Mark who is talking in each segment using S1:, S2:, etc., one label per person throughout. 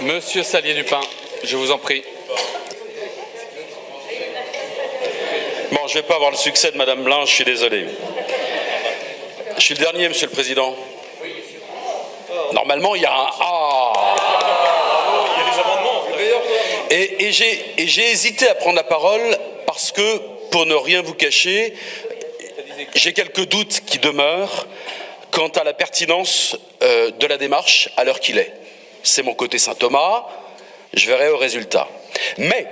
S1: Monsieur Sallier-Dupin, je vous en prie.
S2: Bon, je ne vais pas avoir le succès de Madame Blanche, je suis désolé. Je suis le dernier, Monsieur le Président. Normalement, il y a un A.
S3: Il y a des amendements.
S2: Et j'ai hésité à prendre la parole parce que, pour ne rien vous cacher, j'ai quelques doutes qui demeurent quant à la pertinence de la démarche à l'heure qu'il est. C'est mon côté Saint-Thomas, je verrai au résultat. Mais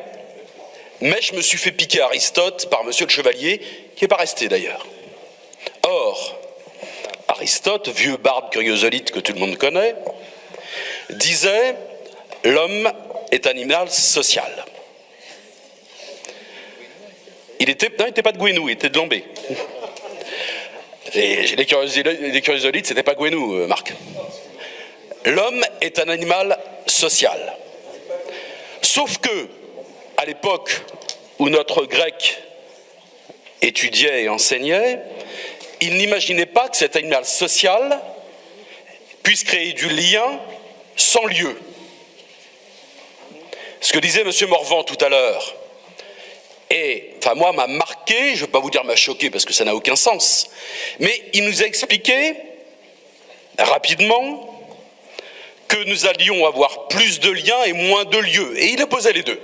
S2: je me suis fait piquer Aristote par Monsieur le Chevalier, qui n'est pas resté d'ailleurs. Or, Aristote, vieux barbe curiosolite que tout le monde connaît, disait « L'homme est un animal social ». Il n'était pas de Gouesnou, il était de Lambé. Les curiosolites, c'était pas Gouesnou, Marc. L'homme est un animal social. Sauf que, à l'époque où notre grec étudiait et enseignait, il n'imaginait pas que cet animal social puisse créer du lien sans lieu. Ce que disait M. Morvan tout à l'heure, et, enfin moi, m'a marqué, je ne vais pas vous dire m'a choqué parce que ça n'a aucun sens, mais il nous a expliqué rapidement que nous allions avoir plus de liens et moins de lieux, et il opposait les deux.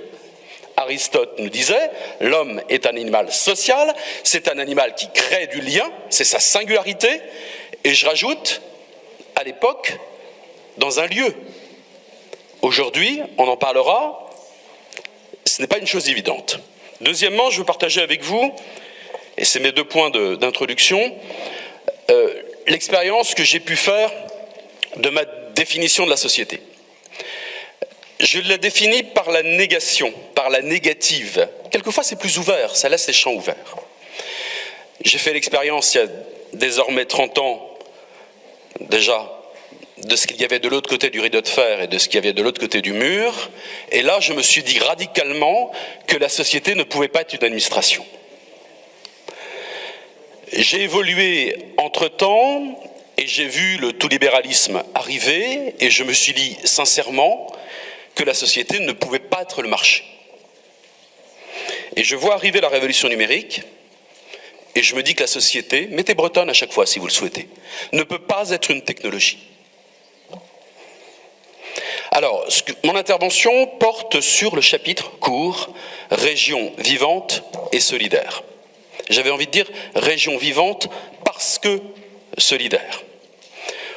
S2: Aristote nous disait, l'homme est un animal social, c'est un animal qui crée du lien, c'est sa singularité, et je rajoute, à l'époque, dans un lieu. Aujourd'hui, on en parlera, ce n'est pas une chose évidente. Deuxièmement, je veux partager avec vous, et c'est mes 2 points d'introduction, l'expérience que j'ai pu faire de ma définition de la société. Je la définis par la négation, par la négative. Quelquefois, c'est plus ouvert, ça laisse les champs ouverts. J'ai fait l'expérience, il y a désormais 30 ans, déjà, de ce qu'il y avait de l'autre côté du rideau de fer et de ce qu'il y avait de l'autre côté du mur. Et là, je me suis dit radicalement que la société ne pouvait pas être une administration. J'ai évolué entre-temps et j'ai vu le tout-libéralisme arriver et je me suis dit sincèrement que la société ne pouvait pas être le marché. Et je vois arriver la révolution numérique et je me dis que la société, mettez bretonne à chaque fois si vous le souhaitez, ne peut pas être une technologie. Alors, mon intervention porte sur le chapitre court « Région vivante et solidaire ». J'avais envie de dire « Région vivante parce que solidaire ».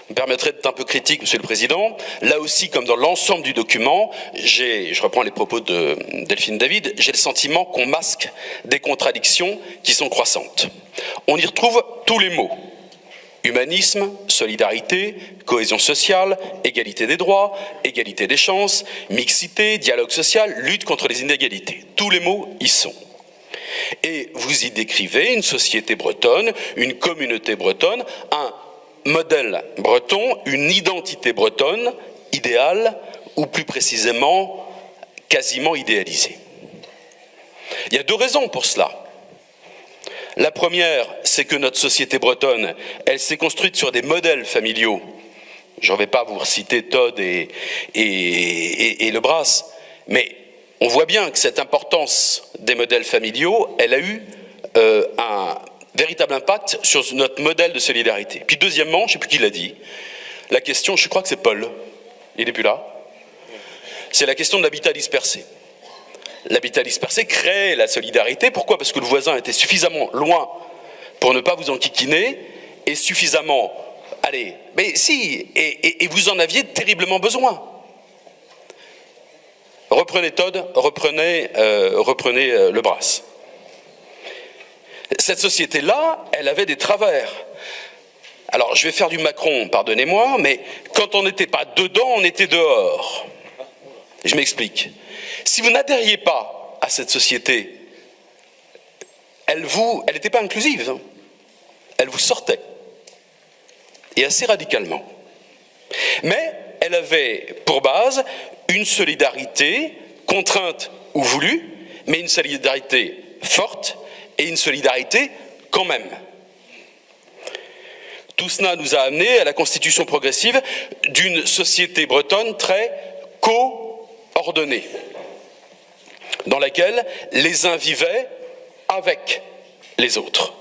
S2: Vous me permettrez d'être un peu critique, Monsieur le Président. Là aussi, comme dans l'ensemble du document, je reprends les propos de Delphine David, j'ai le sentiment qu'on masque des contradictions qui sont croissantes. On y retrouve tous les mots. Humanisme, solidarité, cohésion sociale, égalité des droits, égalité des chances, mixité, dialogue social, lutte contre les inégalités. Tous les mots y sont. Et vous y décrivez une société bretonne, une communauté bretonne, un modèle breton, une identité bretonne, idéale, ou plus précisément, quasiment idéalisée. Il y a 2 raisons pour cela. La première, c'est que notre société bretonne, elle s'est construite sur des modèles familiaux. Je ne vais pas vous reciter Todd et Lebras, mais on voit bien que cette importance des modèles familiaux, elle a eu un véritable impact sur notre modèle de solidarité. Puis deuxièmement, je ne sais plus qui l'a dit, la question, je crois que c'est Paul, il n'est plus là, c'est la question de l'habitat dispersé. L'habitat dispersé crée la solidarité. Pourquoi? Parce que le voisin était suffisamment loin pour ne pas vous enquiquiner et suffisamment... Allez, mais si, et vous en aviez terriblement besoin. Reprenez Todd, reprenez Lebras. Cette société-là, elle avait des travers. Alors, je vais faire du Macron, pardonnez-moi, mais quand on n'était pas dedans, on était dehors. Je m'explique. Si vous n'adhériez pas à cette société, elle n'était pas inclusive, hein. Elle vous sortait, et assez radicalement. Mais elle avait pour base une solidarité contrainte ou voulue, mais une solidarité forte et une solidarité quand même. Tout cela nous a amené à la constitution progressive d'une société bretonne très coordonnée, dans laquelle les uns vivaient avec les autres.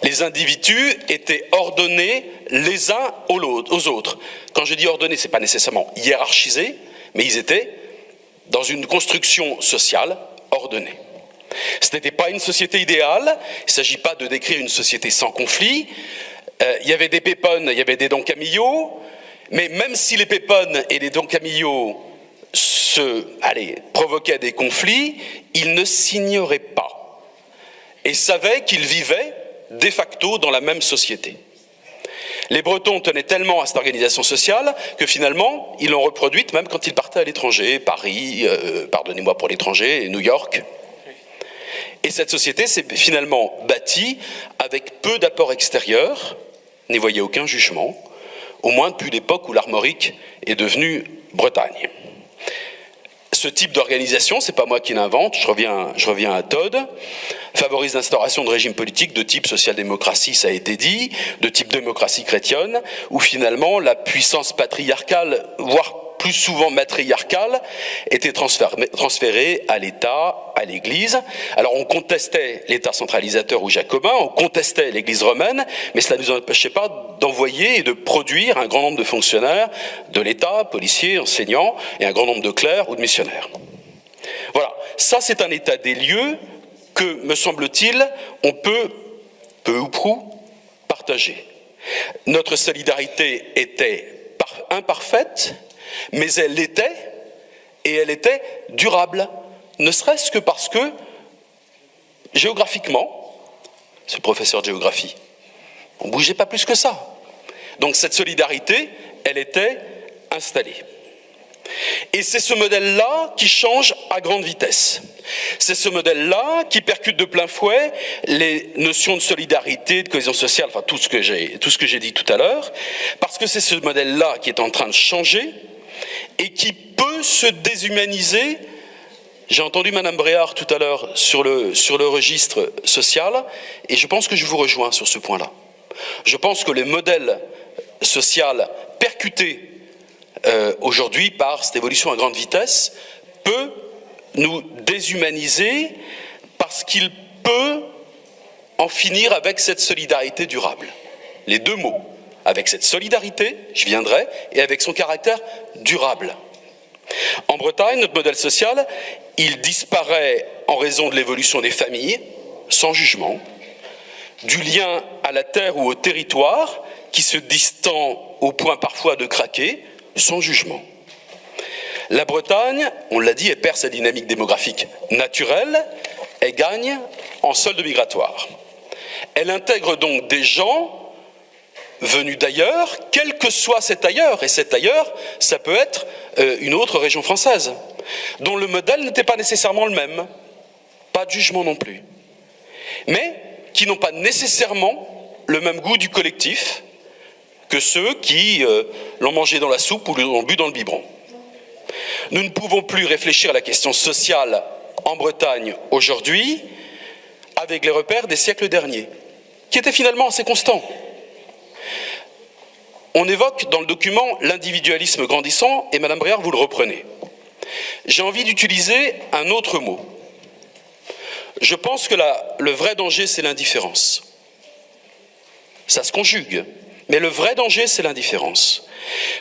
S2: Les individus étaient ordonnés les uns aux autres. Quand je dis ordonnés, ce n'est pas nécessairement hiérarchisé, mais ils étaient dans une construction sociale ordonnée. Ce n'était pas une société idéale, il ne s'agit pas de décrire une société sans conflit. Il y avait des pépones, il y avait des Don Camillo, mais même si les pépones et les Don Camillo provoquaient des conflits, ils ne s'ignoraient pas et savaient qu'ils vivaient de facto dans la même société. Les Bretons tenaient tellement à cette organisation sociale que finalement, ils l'ont reproduite même quand ils partaient à l'étranger, Paris, pardonnez-moi pour l'étranger, New York. Et cette société s'est finalement bâtie avec peu d'apports extérieurs, n'y voyez aucun jugement, au moins depuis l'époque où l'Armorique est devenue Bretagne. Ce type d'organisation, c'est pas moi qui l'invente, je reviens à Todd, favorise l'instauration de régimes politiques de type social-démocratie, ça a été dit, de type démocratie chrétienne, où finalement la puissance patriarcale, voire plus souvent matriarcale, était transférée à l'État, à l'Église. Alors on contestait l'État centralisateur ou jacobin, on contestait l'Église romaine, mais cela ne nous empêchait pas d'envoyer et de produire un grand nombre de fonctionnaires de l'État, policiers, enseignants, et un grand nombre de clercs ou de missionnaires. Voilà, ça c'est un état des lieux que, me semble-t-il, on peut, peu ou prou, partager. Notre solidarité était imparfaite, mais elle l'était, et elle était durable, ne serait-ce que parce que, géographiquement, ce professeur de géographie, on ne bougeait pas plus que ça. Donc cette solidarité, elle était installée. Et c'est ce modèle-là qui change à grande vitesse. C'est ce modèle-là qui percute de plein fouet les notions de solidarité, de cohésion sociale, enfin tout ce que j'ai dit tout à l'heure, parce que c'est ce modèle-là qui est en train de changer et qui peut se déshumaniser. J'ai entendu Madame Bréard tout à l'heure sur le registre social, et je pense que je vous rejoins sur ce point-là. Je pense que le modèle social percuté aujourd'hui par cette évolution à grande vitesse peut nous déshumaniser parce qu'il peut en finir avec cette solidarité durable. Les deux mots, avec cette solidarité, j'y viendrai, et avec son caractère durable. En Bretagne, notre modèle social, il disparaît en raison de l'évolution des familles, sans jugement, du lien à la terre ou au territoire, qui se distend au point parfois de craquer, sans jugement. La Bretagne, on l'a dit, elle perd sa dynamique démographique naturelle, elle gagne en solde migratoire. Elle intègre donc des gens venus d'ailleurs, quel que soit cet ailleurs, et cet ailleurs, ça peut être une autre région française, dont le modèle n'était pas nécessairement le même, pas de jugement non plus, mais qui n'ont pas nécessairement le même goût du collectif que ceux qui l'ont mangé dans la soupe ou l'ont bu dans le biberon. Nous ne pouvons plus réfléchir à la question sociale en Bretagne aujourd'hui avec les repères des siècles derniers, qui étaient finalement assez constants. On évoque dans le document l'individualisme grandissant, et Madame Bréard, vous le reprenez. J'ai envie d'utiliser un autre mot. Je pense que le vrai danger, c'est l'indifférence. Ça se conjugue, mais le vrai danger, c'est l'indifférence.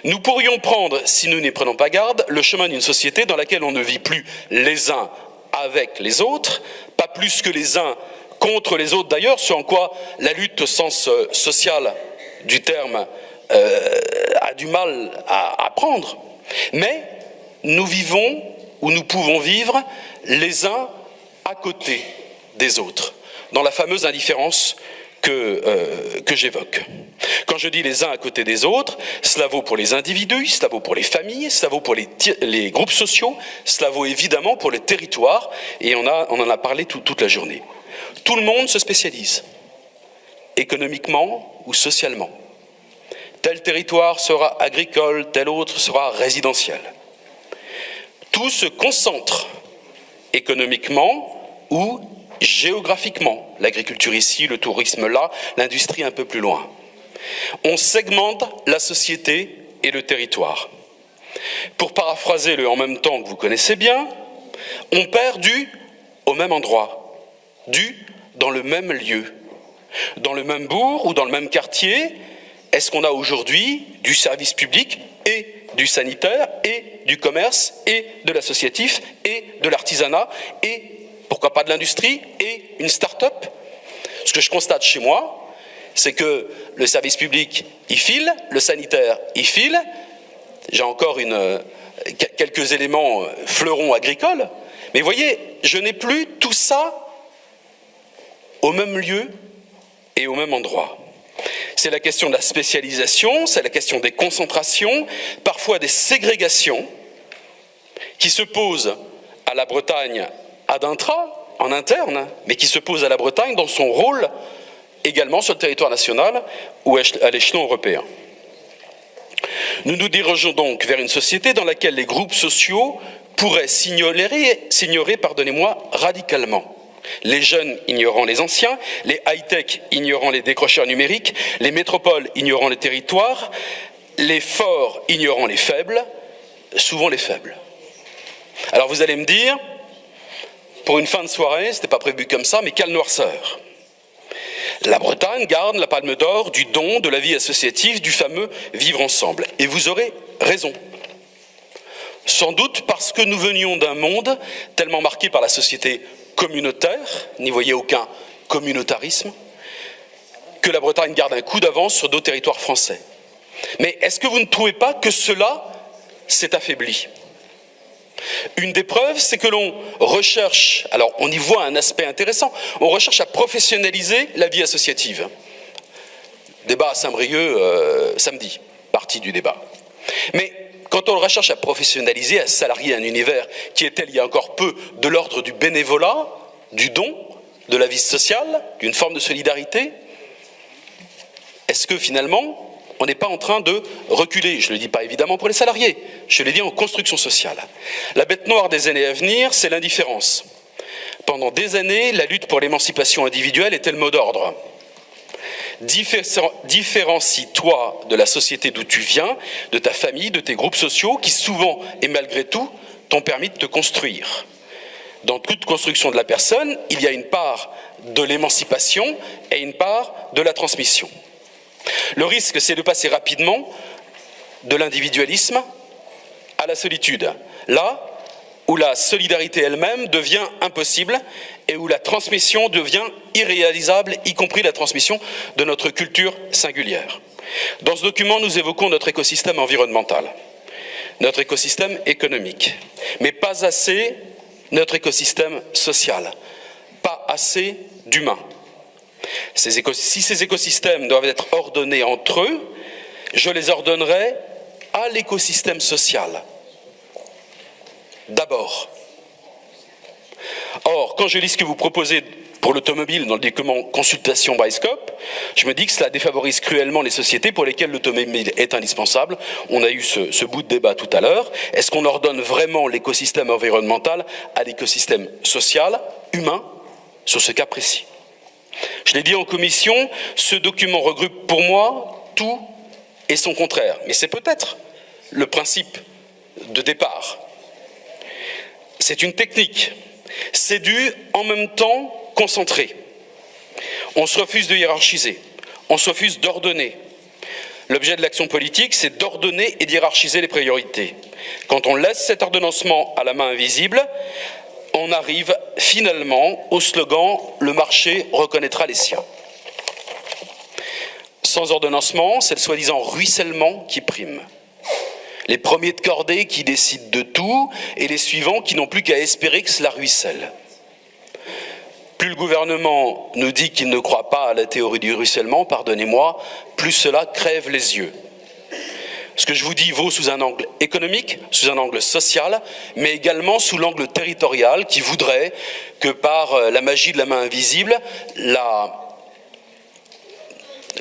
S2: Nous pourrions prendre, si nous n'y prenons pas garde, le chemin d'une société dans laquelle on ne vit plus les uns avec les autres, pas plus que les uns contre les autres d'ailleurs, ce en quoi la lutte au sens social du terme a du mal à prendre. Mais nous vivons, ou nous pouvons vivre, les uns à côté des autres, dans la fameuse indifférence que j'évoque. Quand je dis les uns à côté des autres, cela vaut pour les individus, cela vaut pour les familles, cela vaut pour les groupes sociaux, cela vaut évidemment pour les territoires, et on en a parlé toute la journée. Tout le monde se spécialise, économiquement ou socialement. Tel territoire sera agricole, tel autre sera résidentiel. Tout se concentre économiquement ou géographiquement. L'agriculture ici, le tourisme là, l'industrie un peu plus loin. On segmente la société et le territoire. Pour paraphraser le « en même temps » que vous connaissez bien, on perd du « au même endroit », du « dans le même lieu ». Dans le même bourg ou dans le même quartier, est-ce qu'on a aujourd'hui du service public et du sanitaire et du commerce et de l'associatif et de l'artisanat et pourquoi pas de l'industrie et une start-up? Ce que je constate chez moi, c'est que le service public, il file, le sanitaire, il file. J'ai encore quelques éléments fleurons agricoles, mais voyez, je n'ai plus tout ça au même lieu et au même endroit. C'est la question de la spécialisation, c'est la question des concentrations, parfois des ségrégations qui se posent à la Bretagne ad intra, en interne, mais qui se posent à la Bretagne dans son rôle également sur le territoire national ou à l'échelon européen. Nous nous dirigeons donc vers une société dans laquelle les groupes sociaux pourraient s'ignorer, pardonnez-moi, radicalement. Les jeunes ignorant les anciens, les high-tech ignorant les décrocheurs numériques, les métropoles ignorant les territoires, les forts ignorant les faibles, souvent les faibles. Alors vous allez me dire, pour une fin de soirée, c'était pas prévu comme ça, mais quelle noirceur. La Bretagne garde la palme d'or du don, de la vie associative, du fameux vivre ensemble. Et vous aurez raison. Sans doute parce que nous venions d'un monde tellement marqué par la société communautaire, n'y voyez aucun communautarisme, que la Bretagne garde un coup d'avance sur d'autres territoires français. Mais est-ce que vous ne trouvez pas que cela s'est affaibli? Une des preuves, c'est que l'on recherche, alors on y voit un aspect intéressant, on recherche à professionnaliser la vie associative. Débat à Saint-Brieuc samedi, partie du débat. Mais quand on recherche à professionnaliser, à salarier un univers qui était il y a encore peu de l'ordre du bénévolat, du don, de la vie sociale, d'une forme de solidarité, est-ce que finalement on n'est pas en train de reculer? Je ne le dis pas évidemment pour les salariés, je le dis en construction sociale. La bête noire des années à venir, c'est l'indifférence. Pendant des années, la lutte pour l'émancipation individuelle était le mot d'ordre. Différencie-toi de la société d'où tu viens, de ta famille, de tes groupes sociaux, qui souvent et malgré tout t'ont permis de te construire. Dans toute construction de la personne, il y a une part de l'émancipation et une part de la transmission. Le risque, c'est de passer rapidement de l'individualisme à la solitude, là où la solidarité elle-même devient impossible et où la transmission devient irréalisable, y compris la transmission de notre culture singulière. Dans ce document, nous évoquons notre écosystème environnemental, notre écosystème économique, mais pas assez notre écosystème social, pas assez d'humains. Si ces écosystèmes doivent être ordonnés entre eux, je les ordonnerai à l'écosystème social. D'abord. Or, quand je lis ce que vous proposez pour l'automobile dans le document consultation by Scope, je me dis que cela défavorise cruellement les sociétés pour lesquelles l'automobile est indispensable. On a eu ce bout de débat tout à l'heure. Est-ce qu'on ordonne vraiment l'écosystème environnemental à l'écosystème social, humain, sur ce cas précis? Je l'ai dit en commission, ce document regroupe pour moi tout et son contraire. Mais c'est peut-être le principe de départ. C'est une technique. C'est du en même temps concentré. On se refuse de hiérarchiser. On se refuse d'ordonner. L'objet de l'action politique, c'est d'ordonner et d'hiérarchiser les priorités. Quand on laisse cet ordonnancement à la main invisible, on arrive finalement au slogan « Le marché reconnaîtra les siens ». Sans ordonnancement, c'est le soi-disant ruissellement qui prime. Les premiers de cordée qui décident de tout et les suivants qui n'ont plus qu'à espérer que cela ruisselle. Plus le gouvernement nous dit qu'il ne croit pas à la théorie du ruissellement, pardonnez-moi, plus cela crève les yeux. Ce que je vous dis vaut sous un angle économique, sous un angle social, mais également sous l'angle territorial qui voudrait que par la magie de la main invisible, la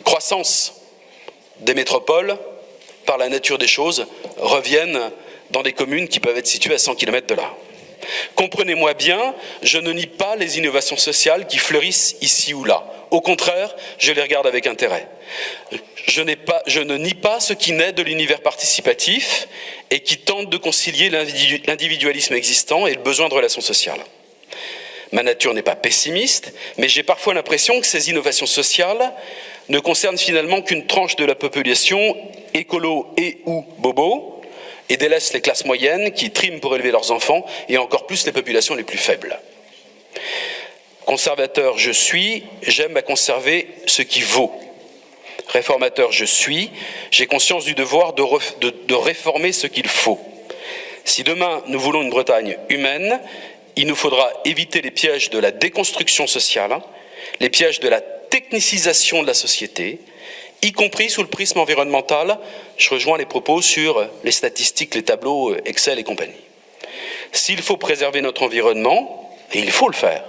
S2: croissance des métropoles, par la nature des choses, revienne dans des communes qui peuvent être situées à 100 km de là. Comprenez-moi bien, je ne nie pas les innovations sociales qui fleurissent ici ou là. Au contraire, je les regarde avec intérêt. Je ne nie pas ce qui naît de l'univers participatif et qui tente de concilier l'individualisme existant et le besoin de relations sociales. Ma nature n'est pas pessimiste, mais j'ai parfois l'impression que ces innovations sociales ne concernent finalement qu'une tranche de la population écolo et ou bobo, et délaissent les classes moyennes qui triment pour élever leurs enfants, et encore plus les populations les plus faibles. Conservateur je suis, j'aime à conserver ce qui vaut. Réformateur je suis, j'ai conscience du devoir de réformer ce qu'il faut. Si demain nous voulons une Bretagne humaine, il nous faudra éviter les pièges de la déconstruction sociale, les pièges de la technicisation de la société, y compris sous le prisme environnemental. Je rejoins les propos sur les statistiques, les tableaux Excel et compagnie. S'il faut préserver notre environnement, et il faut le faire,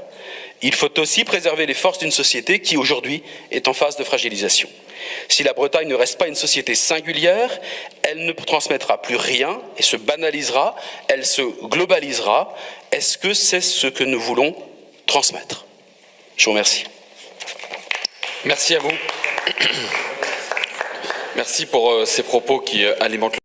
S2: il faut aussi préserver les forces d'une société qui, aujourd'hui, est en phase de fragilisation. Si la Bretagne ne reste pas une société singulière, elle ne transmettra plus rien et se banalisera, elle se globalisera. Est-ce que c'est ce que nous voulons transmettre? Je vous remercie.
S1: Merci à vous. Merci pour ces propos qui alimentent